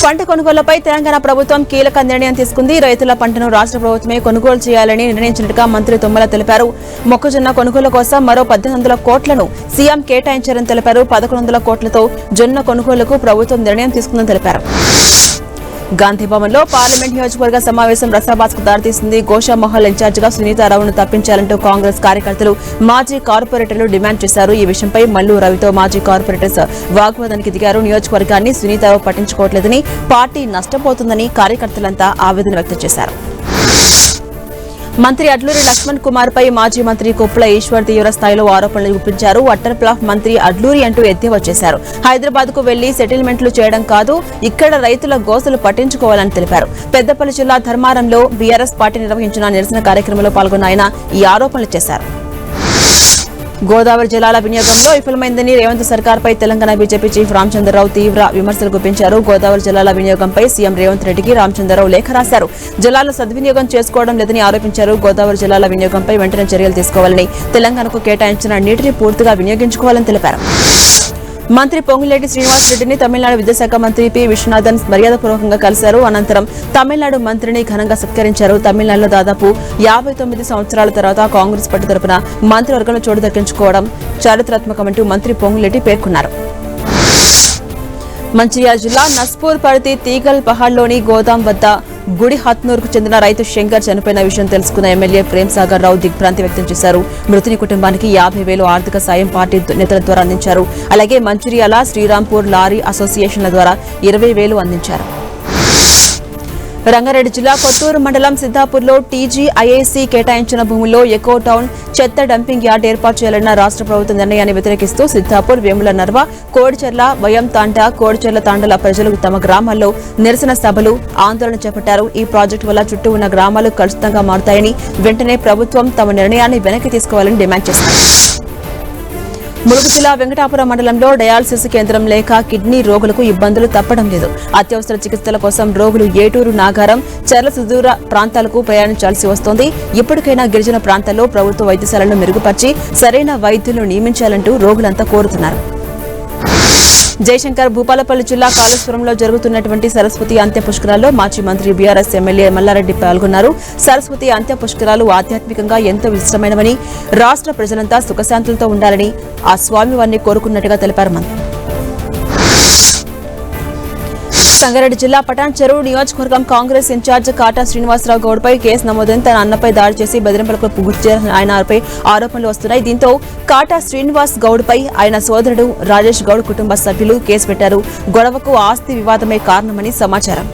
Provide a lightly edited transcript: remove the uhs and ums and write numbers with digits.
పంట కొనుగోలుపై తెలంగాణ ప్రభుత్వం కీలక నిర్ణయం తీసుకుంది. రైతుల పంటను రాష్ట్ర ప్రభుత్వమే కొనుగోలు చేయాలని నిర్ణయించినట్టుగా మంత్రి తుమ్మల తెలిపారు. మొక్కజొన్న కొనుగోలు కోసం మరో 1800 కోట్లను సీఎం కేటాయించారని తెలిపారు. 1100 కోట్లతో జొన్న కొనుగోలుకు ప్రభుత్వం నిర్ణయం తీసుకుందని తెలిపారు. గాంధీభవన్ లో పార్లమెంట్ నియోజకవర్గ సమావేశం రసాబాస్కు దారితీసింది. గోషామహల్ ఇన్ఛార్జిగా సునీతారావును తప్పించాలంటూ కాంగ్రెస్ కార్యకర్తలు మాజీ కార్పొరేటర్లు డిమాండ్ చేశారు. ఈ విషయంపై మల్లు రవితో మాజీ కార్పొరేటర్స్ వాగ్వాదానికి దిగారు. నియోజకవర్గాన్ని సునీతారావు పట్టించుకోవట్లేదని, పార్టీ నష్టపోతుందని కార్యకర్తలంతా ఆవేదన వ్యక్తం చేశారు. మంత్రి అడ్లూరి లక్ష్మణ్ కుమార్ పై మాజీ మంత్రి కొప్పుల ఈశ్వర్ తీవ్ర స్థాయిలో ఆరోపణలు గుప్పించారు. అట్టర్ ప్లాఫ్ మంత్రి అడ్లూరి అంటూ ఎద్దేవా చేశారు. హైదరాబాద్ కు వెళ్లి సెటిల్మెంట్లు చేయడం కాదు, ఇక్కడ రైతుల గోసలు పట్టించుకోవాలని తెలిపారు. పెద్దపల్లి జిల్లా ధర్మారంలో బీఆర్ఎస్ పార్టీ నిర్వహించిన నిరసన కార్యక్రమంలో పాల్గొన్న ఆయన ఈ ఆరోపణలు చేశారు. గోదావరి జలాల వినియోగంలో విఫలమైందని రేవంత్ సర్కార్పై తెలంగాణ బీజేపీ చీఫ్ రామచంద్రరావు తీవ్ర విమర్శలు గుప్పించారు. గోదావరి జలాల వినియోగంపై సీఎం రేవంత్ రెడ్డికి రామచంద్రరావు లేఖ రాశారు. జలాలు సద్వినియోగం చేసుకోవడం లేదని ఆరోపించారు. గోదావరి జలాల వినియోగంపై వెంటనే చర్యలు తీసుకోవాలని, తెలంగాణకు కేటాయించిన నీటిని పూర్తిగా వినియోగించుకోవాలని తెలిపారు. మంత్రి పొంగులేటి శ్రీనివాసరెడ్డిని తమిళనాడు విద్యాశాఖ మంత్రి పి విశ్వనాథన్ మర్యాదపూర్వకంగా కలిశారు. అనంతరం తమిళనాడు మంత్రిని ఘనంగా సత్కరించారు. తమిళనాడులో దాదాపు 59 సంవత్సరాల తర్వాత కాంగ్రెస్ పార్టీ తరపున మంత్రివర్గంలో చోటు దక్కించుకోవడం చారిత్రాత్మకమంటూ మంత్రి పొంగులేటి పేర్కొన్నారు. మంచిర్యాల జిల్లా నస్పూర్ పరిధి తీగల్ పహాడ్లోని గోదాం వద్ద గుడి హత్నూర్కు చెందిన రైతు శంకర్ చనిపోయిన విషయం తెలుసుకున్న ఎమ్మెల్యే ప్రేమ్ సాగర్ రావు దిగ్భ్రాంతి వ్యక్తం చేశారు. మృతుని కుటుంబానికి 50,000 ఆర్థిక సాయం పార్టీ నేతల ద్వారా అందించారు. అలాగే మంచిర్యాల శ్రీరాంపూర్ లారీ అసోసియేషన్ల ద్వారా 20,000 అందించారు. రంగారెడ్డి జిల్లా కొత్తూరు మండలం సిద్దాపూర్లో టీజీఐఐసీ కేటాయించిన భూముల్లో ఎకో టౌన్ చెత్త డంపింగ్ యార్డ్ ఏర్పాటు చేయాలన్న రాష్ట్ర ప్రభుత్వ నిర్ణయాన్ని వ్యతిరేకిస్తూ సిద్దాపూర్, వేముల నర్వ, కోడిచెర్ల, వయం తాండా, కోడిచెర్ల తాండాల ప్రజలు తమ గ్రామాల్లో నిరసన సభలు, ఆందోళన చేపట్టారు. ఈ ప్రాజెక్టు వల్ల చుట్టూ ఉన్న గ్రామాలు కలుషితంగా మారుతాయని, వెంటనే ప్రభుత్వం తమ నిర్ణయాన్ని వెనక్కి తీసుకోవాలని డిమాండ్ చేశారు. ములుగు జిల్లా వెంకటాపురం మండలంలో డయాలసిస్ కేంద్రం లేక కిడ్నీ రోగులకు ఇబ్బందులు తప్పడం లేదు. అత్యవసర చికిత్సల కోసం రోగులు ఏటూరు, నాగారం, చర్ల సుదూర ప్రాంతాలకు ప్రయాణించాల్సి వస్తోంది. ఇప్పటికైనా గిరిజన ప్రాంతాల్లో ప్రభుత్వ వైద్యశాలను మెరుగుపరిచి సరైన వైద్యులను నియమించాలంటూ రోగులంతా కోరుతున్నారు. జయశంకర్ భూపాలపల్లి జిల్లా కాళేశ్వరంలో జరుగుతున్నటువంటి సరస్వతి అంత్య పుష్కరాల్లో మాజీ మంత్రి బీఆర్ఎస్ ఎమ్మెల్యే మల్లారెడ్డి పాల్గొన్నారు. సరస్వతి అంత్య పుష్కరాలు ఆధ్యాత్మికంగా ఎంతో విశిష్టమైనవని, రాష్ట్ర ప్రజలంతా సుఖశాంతులతో ఉండాలని ఆ స్వామివారిని కోరుకున్నట్టుగా తెలిపారు. సంగారెడ్డి జిల్లా పటాన్ చెరువు నియోజకవర్గం కాంగ్రెస్ ఇన్ఛార్జ్ కాటా శ్రీనివాసరావు గౌడ్పై కేసు నమోదైంది. తన అన్నపై దాడి చేసి బెదిరింపులకు గురిచేసిన ఆయనపై ఆరోపణలు వస్తున్నాయి. దీంతో కాటా శ్రీనివాస్ గౌడ్పై ఆయన సోదరుడు రాజేష్ గౌడ్ కుటుంబ సభ్యులు కేసు పెట్టారు. గొడవకు ఆస్తి వివాదమే కారణమని సమాచారం.